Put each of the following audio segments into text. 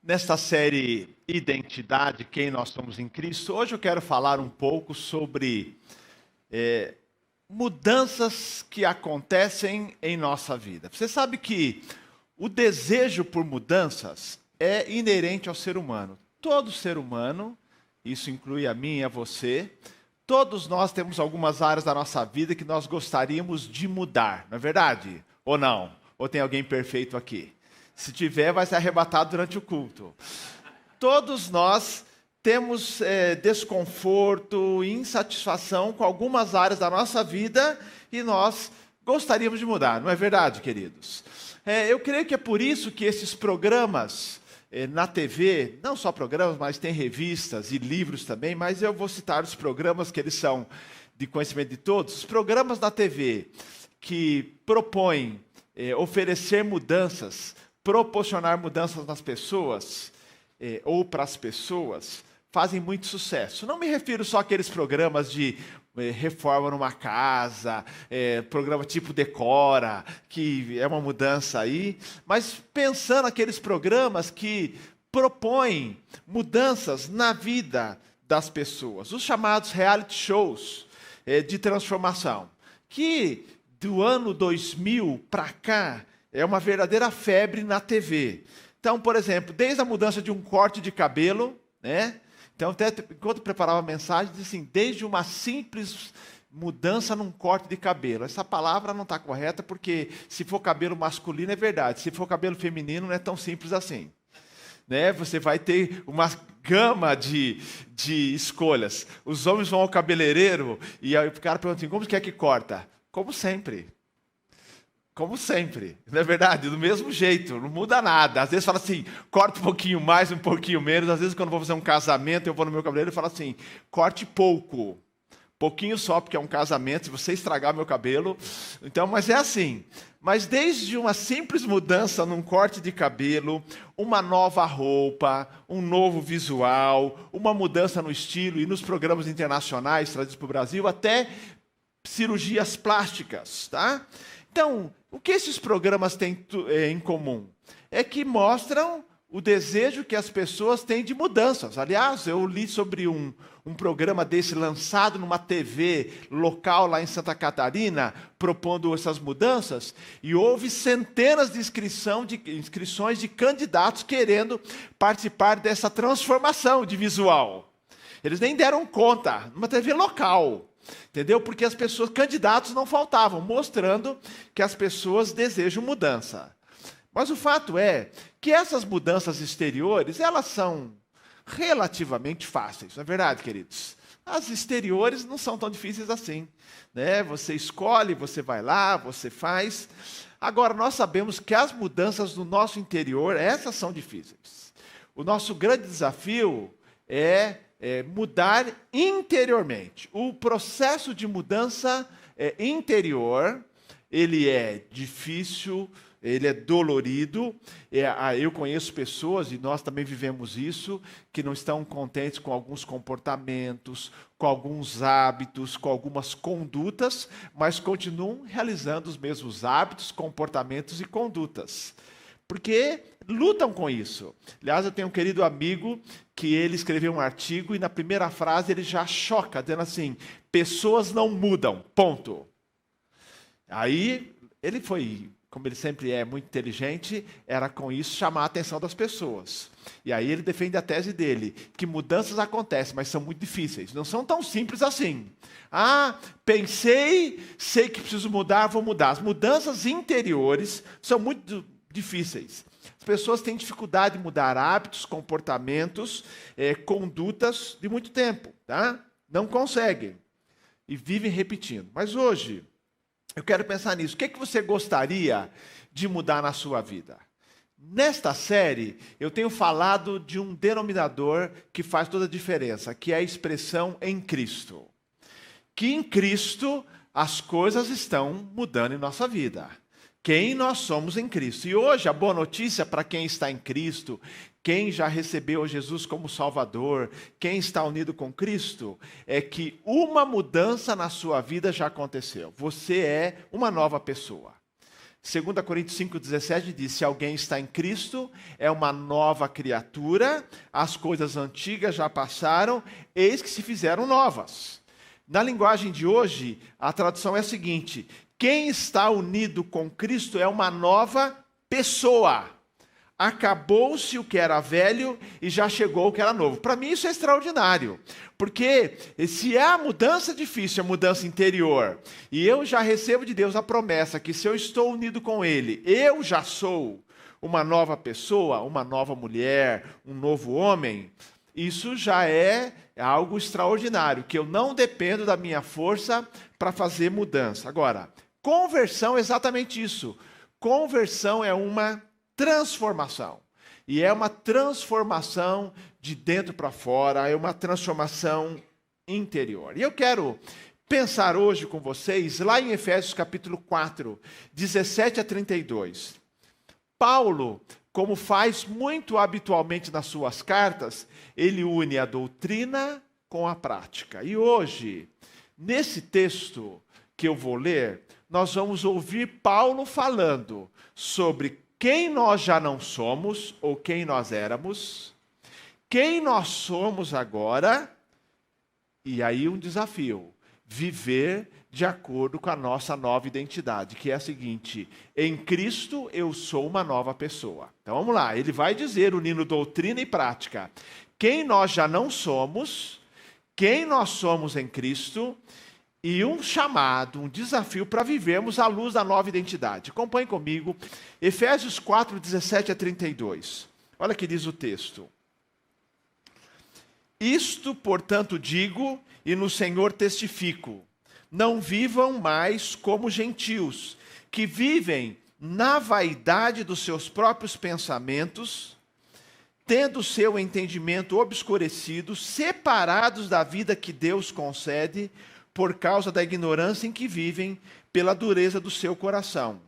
Nesta série Identidade, quem nós somos em Cristo, hoje eu quero falar um pouco sobre mudanças que acontecem em nossa vida. Você sabe que o desejo por mudanças é inerente ao ser humano. Todo ser humano, isso inclui a mim e a você, todos nós temos algumas áreas da nossa vida que nós gostaríamos de mudar, não é verdade? Ou não? Ou tem alguém perfeito aqui? Se tiver, vai ser arrebatado durante o culto. Todos nós temos desconforto, insatisfação com algumas áreas da nossa vida e nós gostaríamos de mudar, não é verdade, queridos? Eu creio que é por isso que esses programas na TV, não só programas, mas tem revistas e livros também, mas eu vou citar os programas que eles são de conhecimento de todos. Os programas na TV que propõem oferecer mudanças, proporcionar mudanças nas pessoas, ou para as pessoas, fazem muito sucesso. Não me refiro só àqueles programas de reforma numa casa, programa tipo Decora, que é uma mudança aí, mas pensando naqueles programas que propõem mudanças na vida das pessoas, os chamados reality shows de transformação, que do ano 2000 para cá, é uma verdadeira febre na TV. Então, por exemplo, desde a mudança de um corte de cabelo, né? Então, até enquanto eu preparava a mensagem, disse assim, desde uma simples mudança num corte de cabelo. Essa palavra não está correta, porque se for cabelo masculino é verdade, se for cabelo feminino não é tão simples assim. Né? Você vai ter uma gama de escolhas. Os homens vão ao cabeleireiro e aí o cara pergunta assim, como que é que corta? Como sempre. Como sempre, não é verdade? Do mesmo jeito, não muda nada. Às vezes fala assim, corta um pouquinho mais, um pouquinho menos. Às vezes quando eu vou fazer um casamento, eu vou no meu cabeleireiro e falo assim, corte pouco. Pouquinho só, porque é um casamento, se você estragar meu cabelo. Então, mas é assim. Mas desde uma simples mudança num corte de cabelo, uma nova roupa, um novo visual, uma mudança no estilo e nos programas internacionais trazidos para o Brasil, até cirurgias plásticas, tá? Então, o que esses programas têm em comum? É que mostram o desejo que as pessoas têm de mudanças. Aliás, eu li sobre um programa desse lançado numa TV local lá em Santa Catarina, propondo essas mudanças, e houve centenas de inscrições de candidatos querendo participar dessa transformação de visual. Eles nem deram conta, numa TV local. Entendeu? Porque as pessoas, candidatos não faltavam, mostrando que as pessoas desejam mudança. Mas o fato é que essas mudanças exteriores, elas são relativamente fáceis, não é verdade, queridos? As exteriores não são tão difíceis assim, né? Você escolhe, você vai lá, você faz. Agora, nós sabemos que as mudanças no nosso interior, essas são difíceis. O nosso grande desafio é mudar interiormente. O processo de mudança interior, ele é difícil, ele é dolorido. Eu conheço pessoas, e nós também vivemos isso, que não estão contentes com alguns comportamentos, com alguns hábitos, com algumas condutas, mas continuam realizando os mesmos hábitos, comportamentos e condutas. Porque lutam com isso. Aliás, eu tenho um querido amigo que ele escreveu um artigo e na primeira frase ele já choca, dizendo assim, pessoas não mudam, ponto. Aí ele foi, como ele sempre é muito inteligente, era com isso chamar a atenção das pessoas. E aí ele defende a tese dele, que mudanças acontecem, mas são muito difíceis, não são tão simples assim. Ah, pensei, sei que preciso mudar, vou mudar. As mudanças interiores são muito difíceis. As pessoas têm dificuldade de mudar hábitos, comportamentos, condutas de muito tempo, tá? Não conseguem e vivem repetindo. Mas hoje, eu quero pensar nisso. O que você gostaria de mudar na sua vida? Nesta série, eu tenho falado de um denominador que faz toda a diferença, que é a expressão em Cristo. Que em Cristo as coisas estão mudando em nossa vida. Quem nós somos em Cristo. E hoje a boa notícia para quem está em Cristo, quem já recebeu Jesus como Salvador, quem está unido com Cristo, é que uma mudança na sua vida já aconteceu. Você é uma nova pessoa. 2 Coríntios 5,17 diz: se alguém está em Cristo, é uma nova criatura, as coisas antigas já passaram, eis que se fizeram novas. Na linguagem de hoje, a tradução é a seguinte: quem está unido com Cristo é uma nova pessoa. Acabou-se o que era velho e já chegou o que era novo. Para mim isso é extraordinário, porque se é a mudança difícil, a mudança interior, e eu já recebo de Deus a promessa que se eu estou unido com Ele, eu já sou uma nova pessoa, uma nova mulher, um novo homem, isso já é algo extraordinário, que eu não dependo da minha força para fazer mudança. Agora, conversão é exatamente isso. Conversão é uma transformação. E é uma transformação de dentro para fora, é uma transformação interior. E eu quero pensar hoje com vocês, lá em Efésios capítulo 4, 17 a 32. Paulo, como faz muito habitualmente nas suas cartas, ele une a doutrina com a prática. E hoje, nesse texto que eu vou ler, nós vamos ouvir Paulo falando sobre quem nós já não somos, ou quem nós éramos, quem nós somos agora, e aí um desafio: viver de acordo com a nossa nova identidade, que é a seguinte: em Cristo eu sou uma nova pessoa. Então vamos lá, ele vai dizer, unindo doutrina e prática, quem nós já não somos, quem nós somos em Cristo, e um chamado, um desafio para vivermos à luz da nova identidade. Acompanhe comigo, Efésios 4, 17 a 32. Olha o que diz o texto. Isto, portanto, digo, e no Senhor testifico, não vivam mais como gentios, que vivem na vaidade dos seus próprios pensamentos, tendo seu entendimento obscurecido, separados da vida que Deus concede, por causa da ignorância em que vivem, pela dureza do seu coração.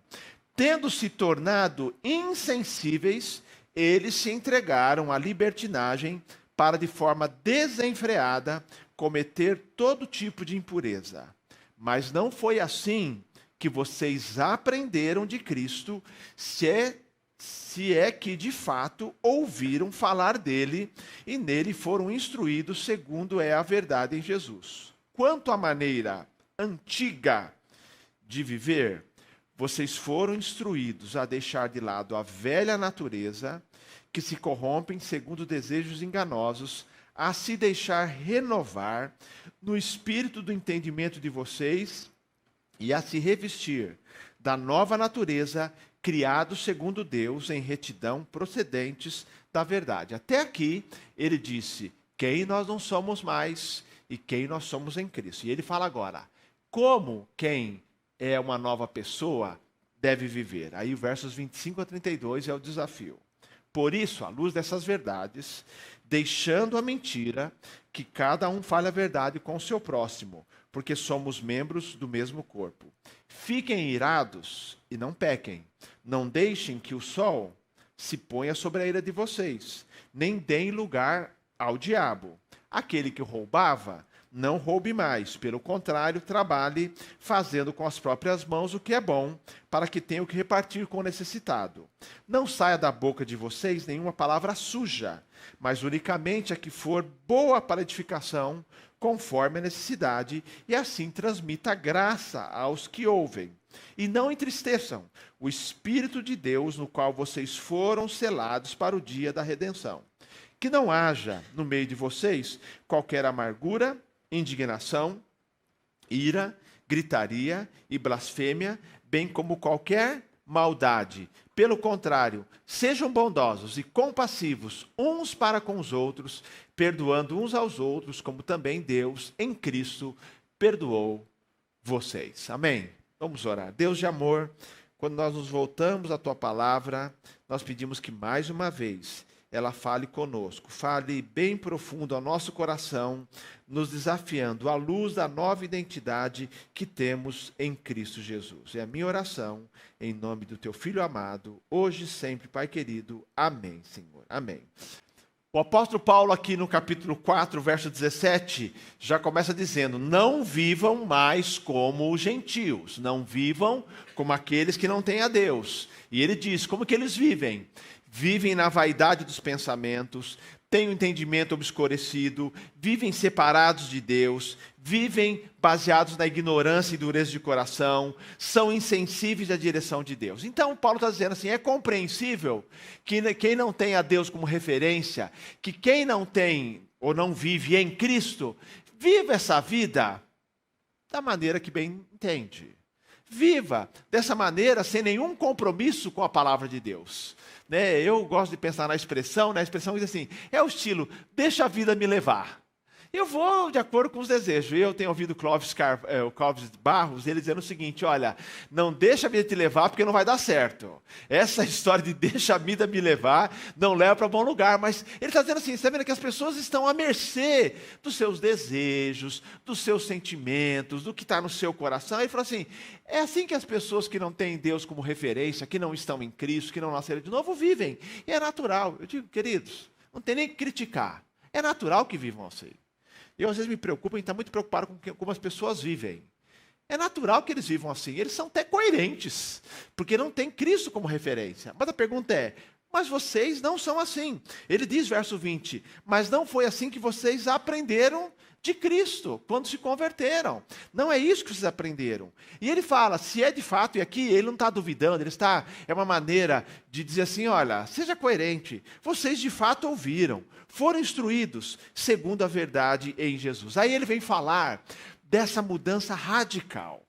Tendo se tornado insensíveis, eles se entregaram à libertinagem para, de forma desenfreada, cometer todo tipo de impureza. Mas não foi assim que vocês aprenderam de Cristo, se é que de fato ouviram falar dele e nele foram instruídos segundo é a verdade em Jesus. Quanto à maneira antiga de viver, vocês foram instruídos a deixar de lado a velha natureza, que se corrompem segundo desejos enganosos, a se deixar renovar no espírito do entendimento de vocês e a se revestir da nova natureza, criados segundo Deus em retidão, procedentes da verdade. Até aqui ele disse quem nós não somos mais e quem nós somos em Cristo. E ele fala agora, como quem é uma nova pessoa deve viver. Aí, versos 25 a 32 é o desafio. Por isso, à luz dessas verdades, deixando a mentira, que cada um fale a verdade com o seu próximo, porque somos membros do mesmo corpo. Fiquem irados e não pequem. Não deixem que o sol se ponha sobre a ira de vocês, nem deem lugar ao diabo. Aquele que roubava, não roube mais. Pelo contrário, trabalhe, fazendo com as próprias mãos o que é bom, para que tenha o que repartir com o necessitado. Não saia da boca de vocês nenhuma palavra suja, mas unicamente a que for boa para edificação, conforme a necessidade, e assim transmita graça aos que ouvem. E não entristeçam o Espírito de Deus, no qual vocês foram selados para o dia da redenção. Que não haja no meio de vocês qualquer amargura, indignação, ira, gritaria e blasfêmia, bem como qualquer maldade. Pelo contrário, sejam bondosos e compassivos uns para com os outros, perdoando uns aos outros, como também Deus, em Cristo, perdoou vocês. Amém? Vamos orar. Deus de amor, quando nós nos voltamos à Tua palavra, nós pedimos que mais uma vez ela fale conosco, fale bem profundo ao nosso coração, nos desafiando à luz da nova identidade que temos em Cristo Jesus. É a minha oração, em nome do Teu Filho amado, hoje e sempre, Pai querido. Amém, Senhor. Amém. O apóstolo Paulo aqui no capítulo 4, verso 17, já começa dizendo: não vivam mais como os gentios, não vivam como aqueles que não têm a Deus. E ele diz, como que eles vivem? Vivem na vaidade dos pensamentos, têm o entendimento obscurecido, vivem separados de Deus, vivem baseados na ignorância e dureza de coração, são insensíveis à direção de Deus. Então, Paulo está dizendo assim, é compreensível que quem não tem a Deus como referência, que quem não tem ou não vive em Cristo, viva essa vida da maneira que bem entende. Viva dessa maneira, sem nenhum compromisso com a palavra de Deus. Eu gosto de pensar na expressão diz assim, é o estilo, deixa a vida me levar. Eu vou de acordo com os desejos. Eu tenho ouvido o Clóvis Barros, ele dizendo o seguinte, olha, não deixa a vida te levar porque não vai dar certo. Essa história de deixa a vida me levar não leva para bom lugar. Mas ele está dizendo assim, você está vendo que as pessoas estão à mercê dos seus desejos, dos seus sentimentos, do que está no seu coração. Ele fala assim, é assim que as pessoas que não têm Deus como referência, que não estão em Cristo, que não nasceram de novo, vivem. E é natural. Eu digo, queridos, não tem nem que criticar. É natural que vivam assim. Eu, às vezes, me preocupo em estar muito preocupado com como as pessoas vivem. É natural que eles vivam assim. Eles são até coerentes, porque não tem Cristo como referência. Mas a pergunta é, mas vocês não são assim. Ele diz, verso 20, mas não foi assim que vocês aprenderam de Cristo, quando se converteram. Não é isso que vocês aprenderam. E ele fala, se é de fato, e aqui ele não está duvidando, é uma maneira de dizer assim, olha, seja coerente, vocês de fato ouviram, foram instruídos segundo a verdade em Jesus. Aí ele vem falar dessa mudança radical.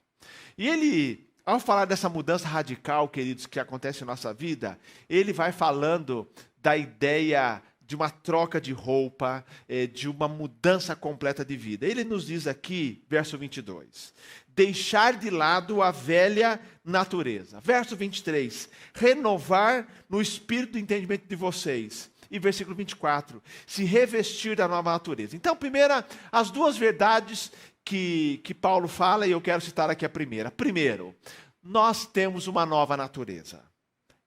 E ele, ao falar dessa mudança radical, queridos, que acontece em nossa vida, ele vai falando da ideia de uma troca de roupa, de uma mudança completa de vida. Ele nos diz aqui, verso 22, deixar de lado a velha natureza. Verso 23, renovar no espírito do entendimento de vocês. E versículo 24, se revestir da nova natureza. Então, primeira, as duas verdades que Paulo fala, e eu quero citar aqui a primeira. Primeiro, nós temos uma nova natureza.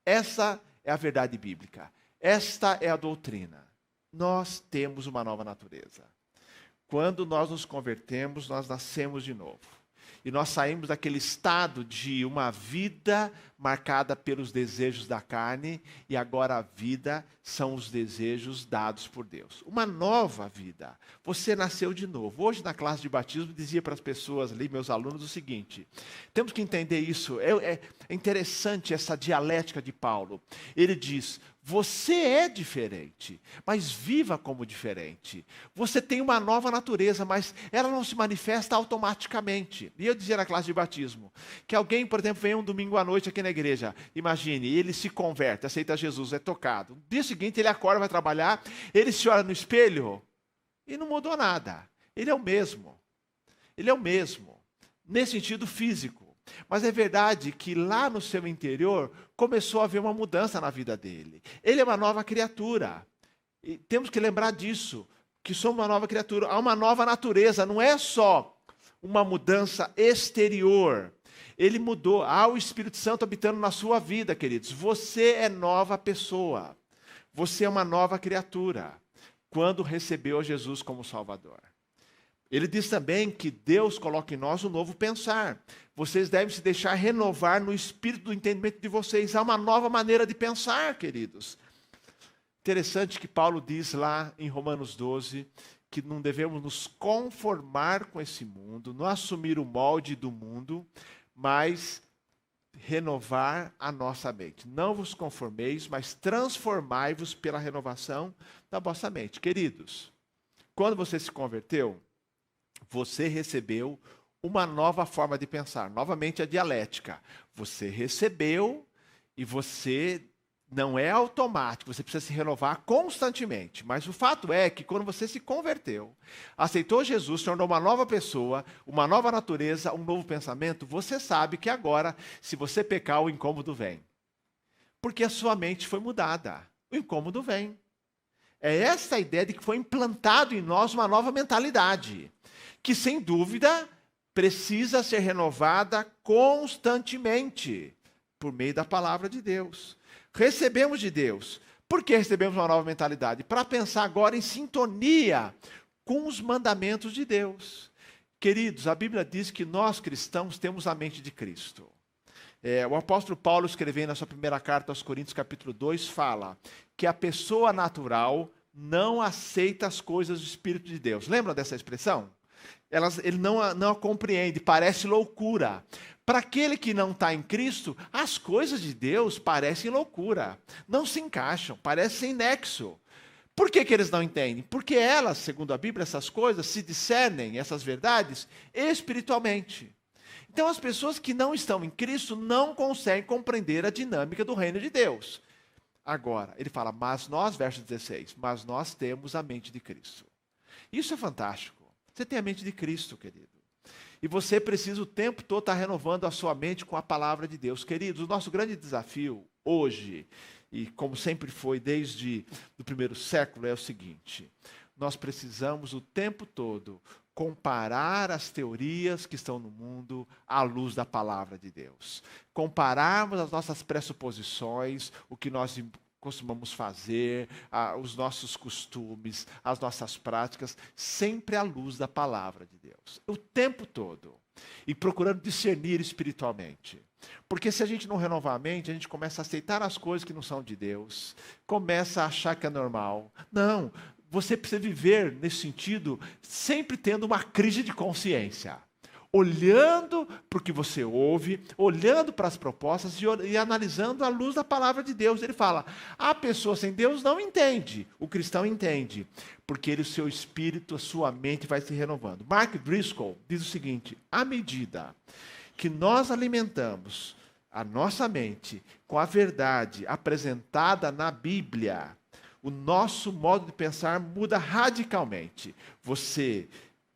Essa é a verdade bíblica. Esta é a doutrina. Nós temos uma nova natureza. Quando nós nos convertemos, nós nascemos de novo. E nós saímos daquele estado de uma vida marcada pelos desejos da carne, e agora a vida são os desejos dados por Deus. Uma nova vida. Você nasceu de novo. Hoje, na classe de batismo, dizia para as pessoas ali, meus alunos, o seguinte, temos que entender isso. É interessante essa dialética de Paulo. Ele diz, você é diferente, mas viva como diferente. Você tem uma nova natureza, mas ela não se manifesta automaticamente. E eu dizia na classe de batismo, que alguém, por exemplo, vem um domingo à noite aqui na igreja, imagine, ele se converte, aceita Jesus, é tocado. No dia seguinte ele acorda, vai trabalhar, ele se olha no espelho e não mudou nada. Ele é o mesmo. Ele é o mesmo, nesse sentido físico. Mas é verdade que lá no seu interior começou a haver uma mudança na vida dele. Ele é uma nova criatura. E temos que lembrar disso, que somos uma nova criatura. Há uma nova natureza, não é só uma mudança exterior. Ele mudou. Há o Espírito Santo habitando na sua vida, queridos. Você é nova pessoa. Você é uma nova criatura quando recebeu Jesus como Salvador. Ele diz também que Deus coloca em nós um novo pensar. Vocês devem se deixar renovar no espírito do entendimento de vocês. Há uma nova maneira de pensar, queridos. Interessante que Paulo diz lá em Romanos 12, que não devemos nos conformar com esse mundo, não assumir o molde do mundo, mas renovar a nossa mente. Não vos conformeis, mas transformai-vos pela renovação da vossa mente. Queridos, quando você se converteu, você recebeu uma nova forma de pensar. Novamente a dialética. Você recebeu e você não é automático, você precisa se renovar constantemente. Mas o fato é que quando você se converteu, aceitou Jesus, se tornou uma nova pessoa, uma nova natureza, um novo pensamento, você sabe que agora, se você pecar, o incômodo vem. Porque a sua mente foi mudada. O incômodo vem. É essa a ideia de que foi implantado em nós uma nova mentalidade, que sem dúvida precisa ser renovada constantemente por meio da palavra de Deus. Recebemos de Deus Por que recebemos uma nova mentalidade? Para pensar agora em sintonia com os mandamentos de Deus. Queridos, a Bíblia diz que nós cristãos temos a mente de Cristo. O apóstolo Paulo, escrevendo na sua primeira carta aos Coríntios, capítulo 2, fala que a pessoa natural não aceita as coisas do Espírito de Deus. Lembram dessa expressão? Ele não a compreende, parece loucura. Para aquele que não está em Cristo, as coisas de Deus parecem loucura. Não se encaixam, parecem sem nexo. Por que eles não entendem? Porque elas, segundo a Bíblia, essas coisas se discernem, essas verdades, espiritualmente. Então, as pessoas que não estão em Cristo não conseguem compreender a dinâmica do reino de Deus. Agora, ele fala, mas nós, verso 16, mas nós temos a mente de Cristo. Isso é fantástico. Você tem a mente de Cristo, querido. E você precisa o tempo todo estar renovando a sua mente com a palavra de Deus. Queridos, o nosso grande desafio hoje, e como sempre foi desde o primeiro século, é o seguinte: nós precisamos o tempo todo comparar as teorias que estão no mundo à luz da palavra de Deus. Compararmos as nossas pressuposições, o que nós costumamos fazer, os nossos costumes, as nossas práticas, sempre à luz da palavra de Deus. O tempo todo. E procurando discernir espiritualmente. Porque se a gente não renovar a mente, a gente começa a aceitar as coisas que não são de Deus, começa a achar que é normal. Não, você precisa viver nesse sentido, sempre tendo uma crise de consciência. Olhando para o que você ouve, olhando para as propostas e analisando à luz da palavra de Deus. Ele fala, a pessoa sem Deus não entende, o cristão entende, porque o seu espírito, a sua mente vai se renovando. Mark Driscoll diz o seguinte, à medida que nós alimentamos a nossa mente com a verdade apresentada na Bíblia, o nosso modo de pensar muda radicalmente. Você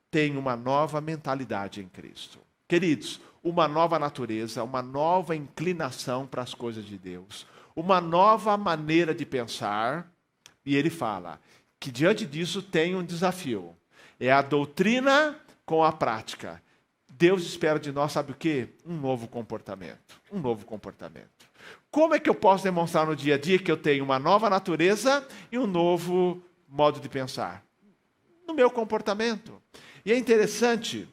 tem uma nova mentalidade em Cristo. Queridos, uma nova natureza, uma nova inclinação para as coisas de Deus, uma nova maneira de pensar, e ele fala que diante disso tem um desafio, é a doutrina com a prática. Deus espera de nós, sabe o quê? Um novo comportamento, um novo comportamento. Como é que eu posso demonstrar no dia a dia que eu tenho uma nova natureza e um novo modo de pensar? No meu comportamento. E é interessante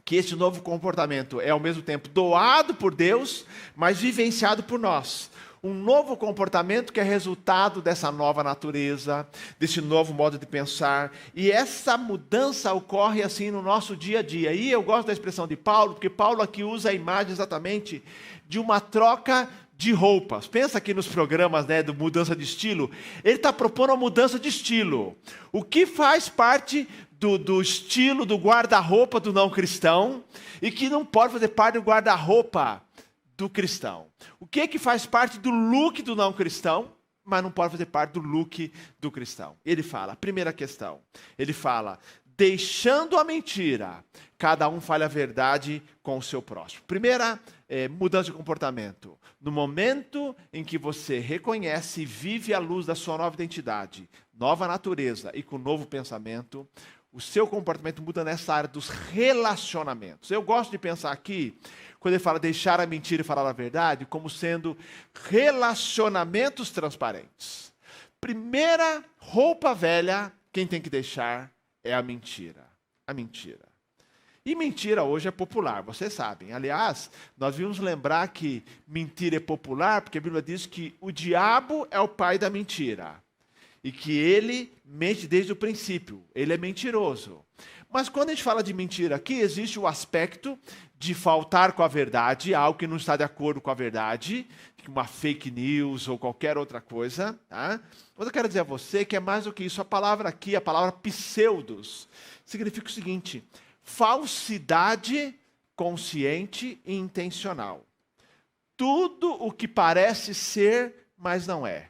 que esse novo comportamento é ao mesmo tempo doado por Deus, mas vivenciado por nós. Um novo comportamento que é resultado dessa nova natureza, desse novo modo de pensar. E essa mudança ocorre assim no nosso dia a dia. E eu gosto da expressão de Paulo, porque Paulo aqui usa a imagem exatamente de uma troca de roupas. Pensa aqui nos programas, né, do mudança de estilo. Ele está propondo uma mudança de estilo. O que faz parte do estilo, do guarda-roupa do não cristão e que não pode fazer parte do guarda-roupa do cristão. O que é que faz parte do look do não cristão, mas não pode fazer parte do look do cristão? Ele fala, primeira questão, ele fala, deixando a mentira, cada um fale a verdade com o seu próximo. Primeira mudança de comportamento. No momento em que você reconhece e vive à luz da sua nova identidade, nova natureza e com novo pensamento, o seu comportamento muda nessa área dos relacionamentos. Eu gosto de pensar aqui, quando ele fala deixar a mentira e falar a verdade, como sendo relacionamentos transparentes. Primeira roupa velha, quem tem que deixar é a mentira. A mentira. E mentira hoje é popular, vocês sabem. Aliás, nós vimos lembrar que mentira é popular, porque a Bíblia diz que o diabo é o pai da mentira. E que ele mente desde o princípio, ele é mentiroso. Mas quando a gente fala de mentira aqui, existe o aspecto de faltar com a verdade, algo que não está de acordo com a verdade, uma fake news ou qualquer outra coisa. Tá? Mas eu quero dizer a você que é mais do que isso. A palavra aqui, a palavra pseudos, significa o seguinte, falsidade consciente e intencional. Tudo o que parece ser, mas não é.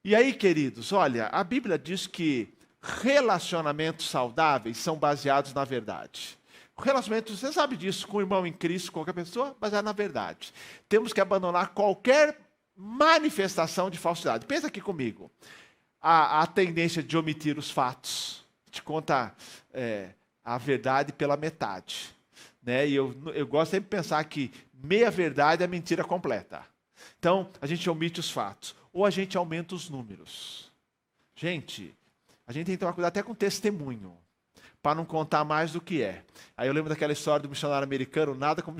E aí, queridos, olha, a Bíblia diz que relacionamentos saudáveis são baseados na verdade. O relacionamento, você sabe disso, com o irmão em Cristo, com qualquer pessoa, baseado na verdade. Temos que abandonar qualquer manifestação de falsidade. Pensa aqui comigo. A tendência de omitir os fatos. Te conta a verdade pela metade. Né? E eu gosto sempre de pensar que meia verdade é mentira completa. Então, a gente omite os fatos. Ou a gente aumenta os números. Gente, a gente tem que tomar cuidado até com testemunho, para não contar mais do que é. Aí eu lembro daquela história do missionário americano, nada contra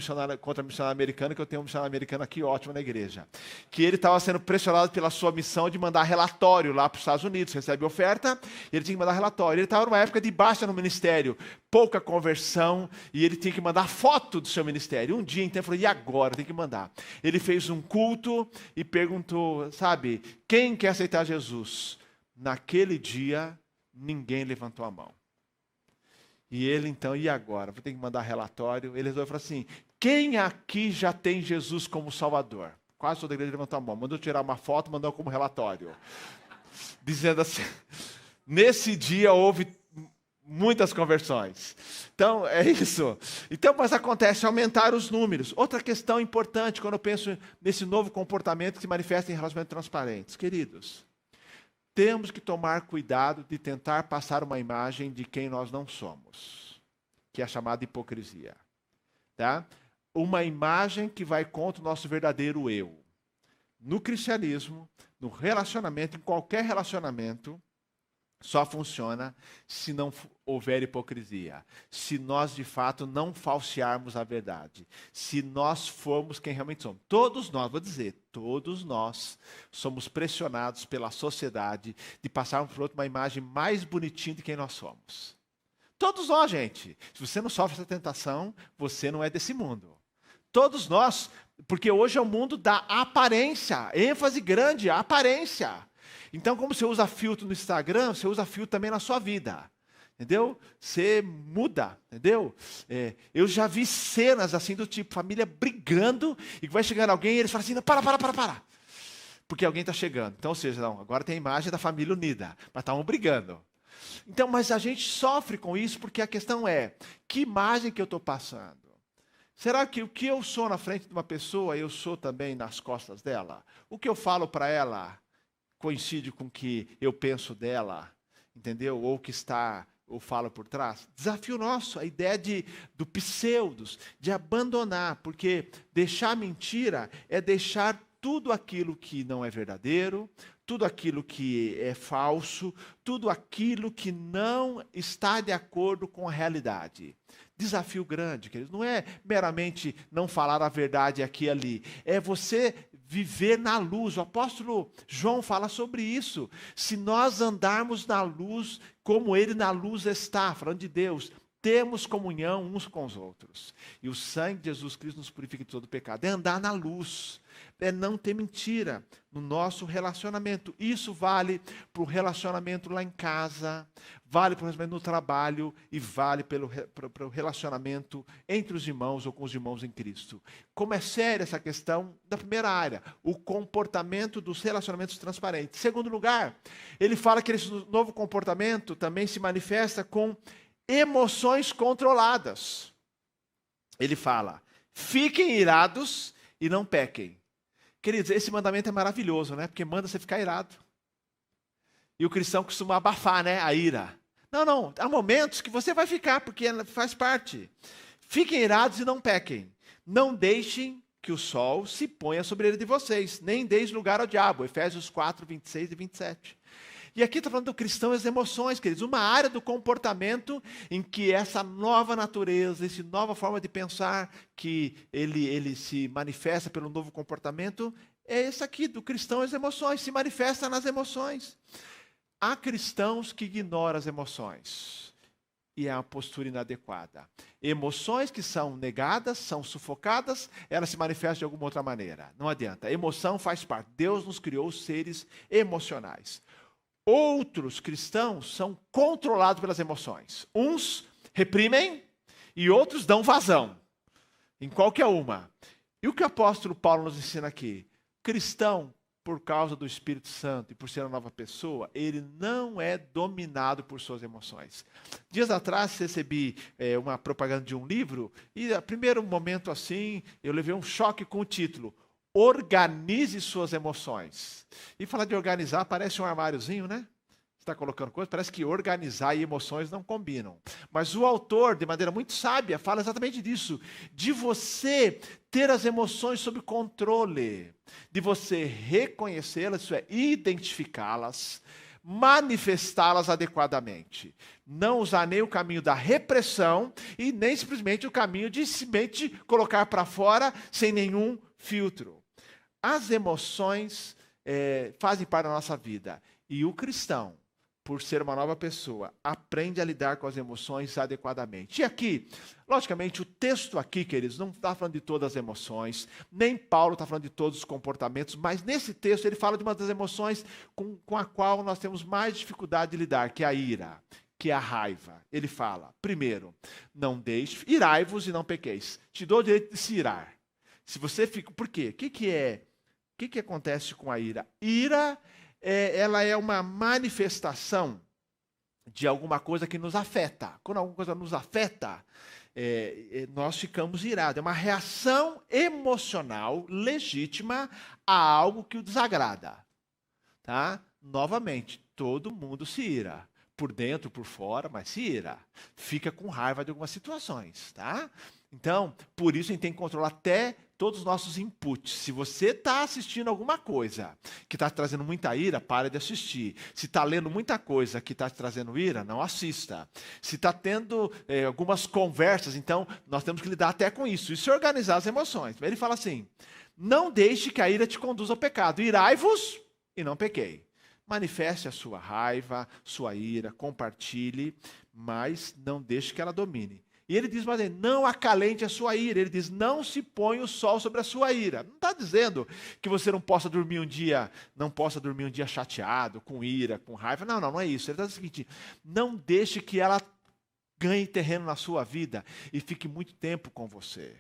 o missionário americano, que eu tenho um missionário americano aqui ótimo na igreja. Que ele estava sendo pressionado pela sua missão de mandar relatório lá para os Estados Unidos, recebe oferta, e ele tinha que mandar relatório. Ele estava numa época de baixa no ministério, pouca conversão, e ele tinha que mandar foto do seu ministério. Um dia, então, ele falou, e agora? Tem que mandar. Ele fez um culto e perguntou, sabe, quem quer aceitar Jesus? Naquele dia, ninguém levantou a mão. E ele, então, e agora? Vou ter que mandar relatório. Ele resolveu falar assim, quem aqui já tem Jesus como Salvador? Quase toda a igreja levantou a mão. Mandou tirar uma foto, mandou como relatório. Dizendo assim, nesse dia houve muitas conversões. Então, é isso. Então, mas acontece aumentar os números. Outra questão importante, quando eu penso nesse novo comportamento que se manifesta em relacionamentos transparentes. Queridos, temos que tomar cuidado de tentar passar uma imagem de quem nós não somos, que é a chamada hipocrisia. Tá? Uma imagem que vai contra o nosso verdadeiro eu. No cristianismo, no relacionamento, em qualquer relacionamento, só funciona se não houver hipocrisia. Se nós, de fato, não falsearmos a verdade. Se nós formos quem realmente somos. Todos nós, vou dizer, todos nós somos pressionados pela sociedade de passarmos por outro uma imagem mais bonitinha de quem nós somos. Todos nós, gente. Se você não sofre essa tentação, você não é desse mundo. Todos nós, porque hoje é o mundo da aparência. ênfase grande, a aparência. Então, como você usa filtro no Instagram, você usa filtro também na sua vida. Entendeu? Você muda, entendeu? Eu já vi cenas assim do tipo, família brigando, e vai chegando alguém e eles falam assim, para. Porque alguém está chegando. Então, ou seja, não, agora tem a imagem da família unida, mas estavam brigando. Então, mas a gente sofre com isso porque a questão é, que imagem que eu estou passando? Será que o que eu sou na frente de uma pessoa, eu sou também nas costas dela? O que eu falo para ela coincide com o que eu penso dela, entendeu? Ou que está, ou fala por trás. Desafio nosso, a ideia do pseudos, de abandonar, porque deixar mentira é deixar tudo aquilo que não é verdadeiro, tudo aquilo que é falso, tudo aquilo que não está de acordo com a realidade. Desafio grande, queridos, não é meramente não falar a verdade aqui e ali, é você viver na luz. O apóstolo João fala sobre isso. Se nós andarmos na luz como ele na luz está, falando de Deus, temos comunhão uns com os outros. E o sangue de Jesus Cristo nos purifica de todo pecado. É andar na luz, é não ter mentira no nosso relacionamento. Isso vale para o relacionamento lá em casa, vale para o relacionamento no trabalho e vale para o relacionamento entre os irmãos ou com os irmãos em Cristo. Como é séria essa questão da primeira área, o comportamento dos relacionamentos transparentes. Em segundo lugar, ele fala que esse novo comportamento também se manifesta com emoções controladas. Ele fala, fiquem irados e não pequem. Queridos, esse mandamento é maravilhoso, né? Porque manda você ficar irado. E o cristão costuma abafar, né? A ira. Não, há momentos que você vai ficar, porque faz parte. Fiquem irados e não pequem. Não deixem que o sol se ponha sobre ele de vocês, nem deis lugar ao diabo. Efésios 4, 26 e 27. E aqui está falando do cristão e as emoções, queridos. Uma área do comportamento em que essa nova natureza, essa nova forma de pensar, que ele se manifesta pelo novo comportamento, é esse aqui, do cristão e as emoções, se manifesta nas emoções. Há cristãos que ignoram as emoções. E é uma postura inadequada. Emoções que são negadas, são sufocadas, elas se manifestam de alguma outra maneira. Não adianta. A emoção faz parte. Deus nos criou seres emocionais. Outros cristãos são controlados pelas emoções. Uns reprimem e outros dão vazão. Em qualquer uma. E o que o apóstolo Paulo nos ensina aqui? Cristão, por causa do Espírito Santo e por ser uma nova pessoa, ele não é dominado por suas emoções. Dias atrás recebi uma propaganda de um livro e, a primeiro momento assim, eu levei um choque com o título: Organize suas emoções. E falar de organizar parece um armáriozinho, né? está colocando coisas, parece que organizar e emoções não combinam. Mas o autor, de maneira muito sábia, fala exatamente disso, de você ter as emoções sob controle, de você reconhecê-las, isso é, identificá-las, manifestá-las adequadamente. Não usar nem o caminho da repressão e nem simplesmente o caminho de simplesmente colocar para fora sem nenhum filtro. As emoções fazem parte da nossa vida. E o cristão, por ser uma nova pessoa, aprende a lidar com as emoções adequadamente. E aqui, logicamente, o texto aqui, queridos, não está falando de todas as emoções, nem Paulo está falando de todos os comportamentos, mas nesse texto ele fala de uma das emoções com a qual nós temos mais dificuldade de lidar, que é a ira, que é a raiva. Ele fala, primeiro, não deixe, irai-vos e não pequeis. Te dou o direito de se irar. Se você fica, por quê? O que acontece com a ira? Ira ela é uma manifestação de alguma coisa que nos afeta. Quando alguma coisa nos afeta, nós ficamos irados. É uma reação emocional legítima a algo que o desagrada. Tá? Novamente, todo mundo se ira. Por dentro, por fora, mas se ira. Fica com raiva de algumas situações. Tá? Então, por isso a gente tem que controlar até todos os nossos inputs. Se você está assistindo alguma coisa que está trazendo muita ira, pare de assistir. Se está lendo muita coisa que está trazendo ira, não assista. Se está tendo algumas conversas, então nós temos que lidar até com isso. Isso é organizar as emoções. Ele fala assim, não deixe que a ira te conduza ao pecado. Irai-vos e não pequei. Manifeste a sua raiva, sua ira, compartilhe, mas não deixe que ela domine. E ele diz, mas não acalente a sua ira. Ele diz, não se põe o sol sobre a sua ira. Não está dizendo que você não possa dormir um dia chateado, com ira, com raiva. Não é isso. Ele está dizendo o seguinte, não deixe que ela ganhe terreno na sua vida e fique muito tempo com você.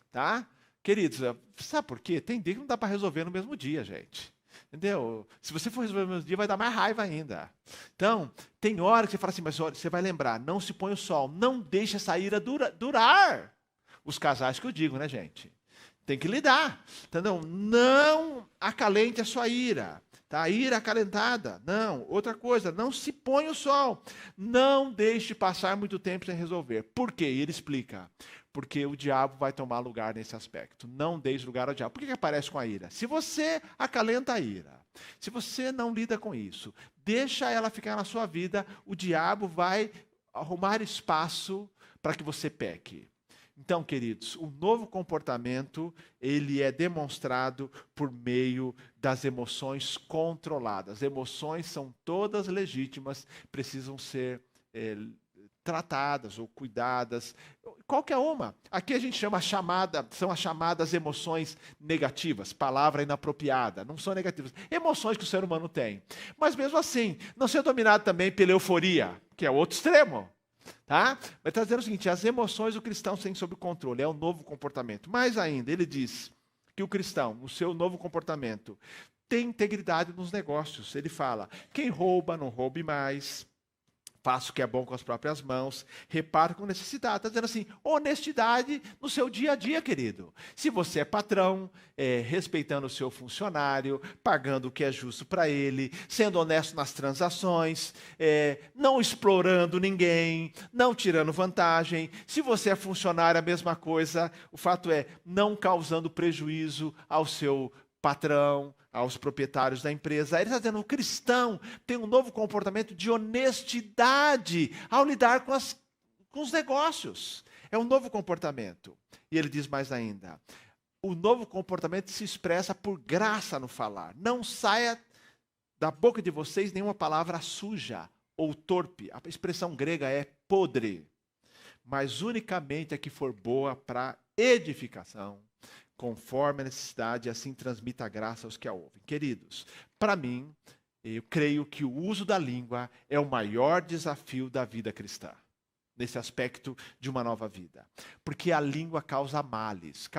Tá? Queridos, sabe por quê? Tem dia que não dá para resolver no mesmo dia, gente. Entendeu? Se você for resolver no mesmo dia, vai dar mais raiva ainda. Então, tem hora que você fala assim, mas olha, você vai lembrar, não se põe o sol, não deixe essa ira durar. Os casais que eu digo, né, gente? Tem que lidar. Entendeu? Não acalente a sua ira. Tá? Ira acalentada. Não. Outra coisa, não se põe o sol. Não deixe passar muito tempo sem resolver. Por quê? E ele explica. Porque o diabo vai tomar lugar nesse aspecto. Não deixe lugar ao diabo. Por que aparece com a ira? Se você acalenta a ira, se você não lida com isso, deixa ela ficar na sua vida, o diabo vai arrumar espaço para que você peque. Então, queridos, o novo comportamento, ele é demonstrado por meio das emoções controladas. Emoções são todas legítimas, precisam ser tratadas ou cuidadas, qualquer uma. Aqui a gente são as chamadas emoções negativas, palavra inapropriada, não são negativas. Emoções que o ser humano tem. Mas mesmo assim, não ser dominado também pela euforia, que é o outro extremo. Tá? Ele está dizendo o seguinte, as emoções o cristão tem sob controle, é o novo comportamento. Mais ainda, ele diz que o cristão, o seu novo comportamento, tem integridade nos negócios. Ele fala, quem rouba, não roube mais. Faça o que é bom com as próprias mãos, repare com necessidade. Está dizendo assim, honestidade no seu dia a dia, querido. Se você é patrão, respeitando o seu funcionário, pagando o que é justo para ele, sendo honesto nas transações, não explorando ninguém, não tirando vantagem. Se você é funcionário, a mesma coisa. O fato é, não causando prejuízo ao seu patrão, aos proprietários da empresa. Ele está dizendo, o cristão tem um novo comportamento de honestidade ao lidar com os negócios. É um novo comportamento. E ele diz mais ainda, o novo comportamento se expressa por graça no falar. Não saia da boca de vocês nenhuma palavra suja ou torpe. A expressão grega é podre. Mas unicamente a que for boa para edificação, conforme a necessidade, e assim transmita a graça aos que a ouvem. Queridos, para mim, eu creio que o uso da língua é o maior desafio da vida cristã, nesse aspecto de uma nova vida. Porque a língua causa males,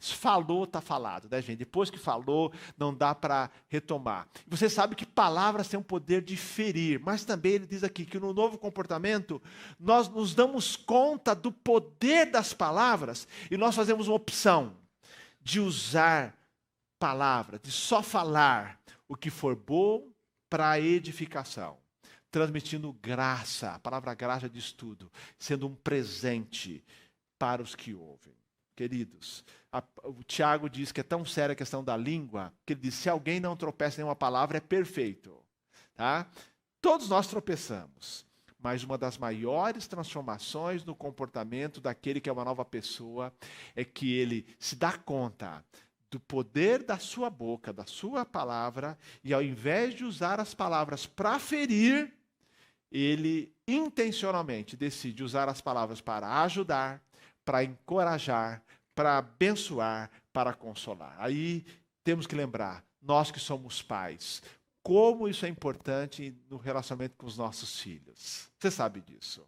Falou, está falado, né, gente? Depois que falou, não dá para retomar. Você sabe que palavras têm o poder de ferir, mas também ele diz aqui que no novo comportamento, nós nos damos conta do poder das palavras e nós fazemos uma opção de usar palavra, de só falar o que for bom para a edificação. transmitindo graça. A palavra graça diz tudo, sendo um presente para os que ouvem. Queridos, o Tiago diz que é tão séria a questão da língua, que ele diz, se alguém não tropeça em uma palavra, é perfeito. Tá? Todos nós tropeçamos, mas uma das maiores transformações no comportamento daquele que é uma nova pessoa é que ele se dá conta do poder da sua boca, da sua palavra, e ao invés de usar as palavras para ferir, ele intencionalmente decide usar as palavras para ajudar, para encorajar, para abençoar, para consolar. Aí temos que lembrar, nós que somos pais, como isso é importante no relacionamento com os nossos filhos. Você sabe disso.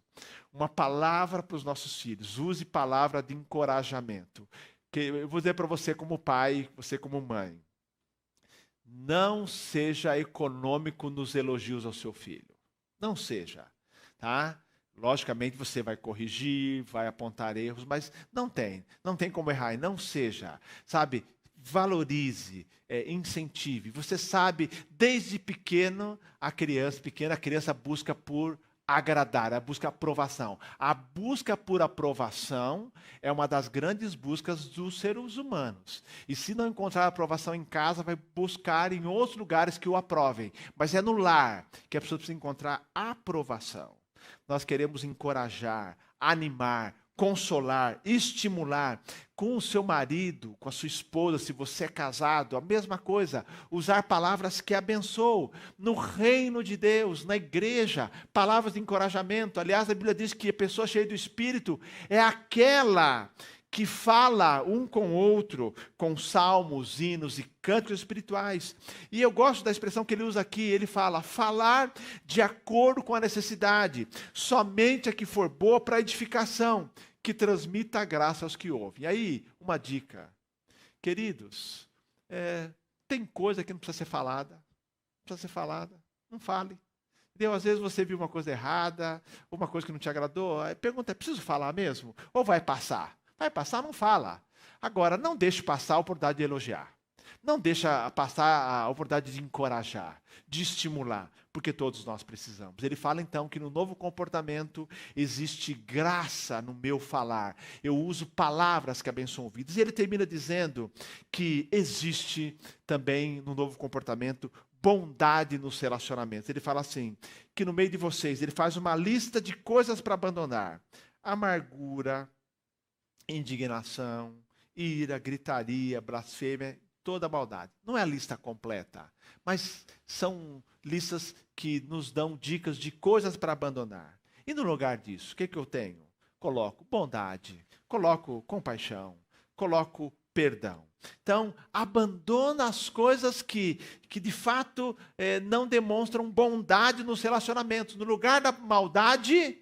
Uma palavra para os nossos filhos, use palavra de encorajamento. Que eu vou dizer para você como pai, você como mãe, não seja econômico nos elogios ao seu filho. Não seja, tá? Logicamente você vai corrigir, vai apontar erros, mas não tem como errar, e não seja, sabe? Valorize, incentive. Você sabe, desde pequeno, a criança busca por agradar, a busca aprovação. A busca por aprovação é uma das grandes buscas dos seres humanos. E se não encontrar aprovação em casa, vai buscar em outros lugares que o aprovem. Mas é no lar que a pessoa precisa encontrar aprovação. Nós queremos encorajar, animar, consolar, estimular com o seu marido, com a sua esposa, se você é casado, a mesma coisa, usar palavras que abençoam. No reino de Deus, na igreja, palavras de encorajamento. Aliás, a Bíblia diz que a pessoa cheia do Espírito é aquela que fala um com o outro, com salmos, hinos e cânticos espirituais. E eu gosto da expressão que ele usa aqui, ele fala, falar de acordo com a necessidade, somente a que for boa para edificação, que transmita a graça aos que ouvem. E aí, uma dica. Queridos, tem coisa que não precisa ser falada. Não precisa ser falada. Não fale. Entendeu? Às vezes você viu uma coisa errada, uma coisa que não te agradou. Pergunta, é preciso falar mesmo? Ou vai passar? Vai passar, não fala. Agora, não deixe passar a oportunidade de elogiar. Não deixa passar a oportunidade de encorajar, de estimular, porque todos nós precisamos. Ele fala então que no novo comportamento existe graça no meu falar. Eu uso palavras que abençoam vidas. E ele termina dizendo que existe também no novo comportamento bondade nos relacionamentos. Ele fala assim, que no meio de vocês, ele faz uma lista de coisas para abandonar. Amargura, indignação, ira, gritaria, blasfêmia, toda a maldade. Não é a lista completa, mas são listas que nos dão dicas de coisas para abandonar. E no lugar disso, o que eu tenho? Coloco bondade, coloco compaixão, coloco perdão. Então, abandona as coisas que de fato não demonstram bondade nos relacionamentos. No lugar da maldade,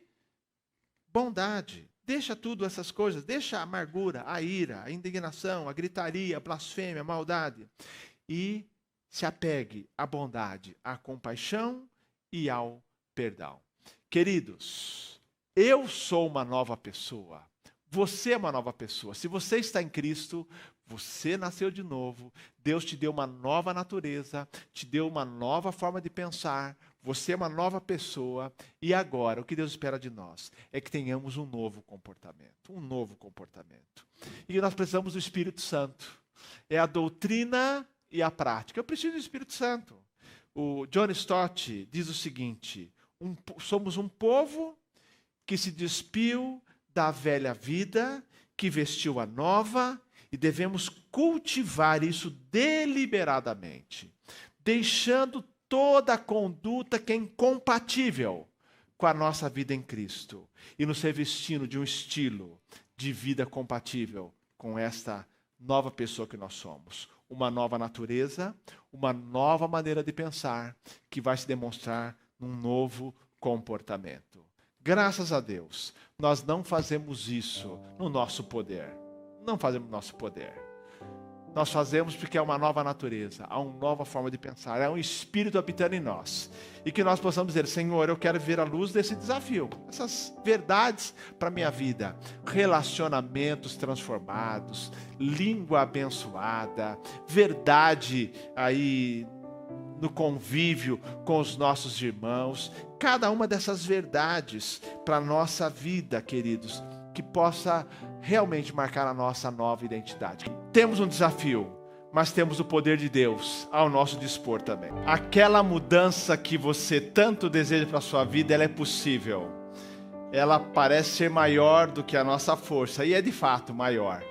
bondade. Deixa tudo essas coisas, deixa a amargura, a ira, a indignação, a gritaria, a blasfêmia, a maldade. E se apegue à bondade, à compaixão e ao perdão. Queridos, eu sou uma nova pessoa. Você é uma nova pessoa. Se você está em Cristo, você nasceu de novo. Deus te deu uma nova natureza, te deu uma nova forma de pensar. Você é uma nova pessoa. E agora, o que Deus espera de nós é que tenhamos um novo comportamento. Um novo comportamento. E nós precisamos do Espírito Santo. É a doutrina e a prática. Eu preciso do Espírito Santo. O John Stott diz o seguinte, somos um povo que se despiu da velha vida, que vestiu a nova, e devemos cultivar isso deliberadamente, deixando toda a conduta que é incompatível com a nossa vida em Cristo, e nos revestindo de um estilo de vida compatível com esta nova pessoa que nós somos. Uma nova natureza, uma nova maneira de pensar, que vai se demonstrar num novo comportamento. Graças a Deus, nós não fazemos isso no nosso poder. Não fazemos no nosso poder. Nós fazemos porque é uma nova natureza, há uma nova forma de pensar, é um Espírito habitando em nós. E que nós possamos dizer, Senhor, eu quero ver a luz desse desafio, essas verdades para a minha vida. Relacionamentos transformados, língua abençoada, verdade aí no convívio com os nossos irmãos, cada uma dessas verdades para a nossa vida, queridos, que possa realmente marcar a nossa nova identidade. Temos um desafio, mas temos o poder de Deus ao nosso dispor também. Aquela mudança que você tanto deseja para a sua vida, ela é possível. Ela parece ser maior do que a nossa força, e é de fato maior.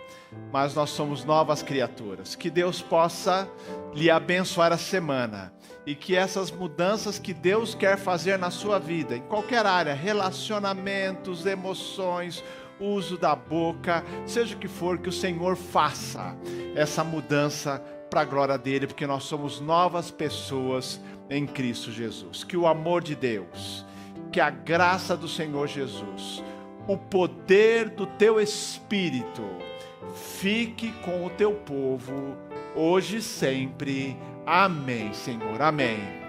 Mas nós somos novas criaturas. Que Deus possa lhe abençoar a semana. E que essas mudanças que Deus quer fazer na sua vida, em qualquer área, relacionamentos, emoções, uso da boca, seja o que for, que o Senhor faça essa mudança para a glória dele, porque nós somos novas pessoas em Cristo Jesus. Que o amor de Deus, que a graça do Senhor Jesus, o poder do teu Espírito, fique com o teu povo, hoje e sempre. Amém, Senhor. Amém.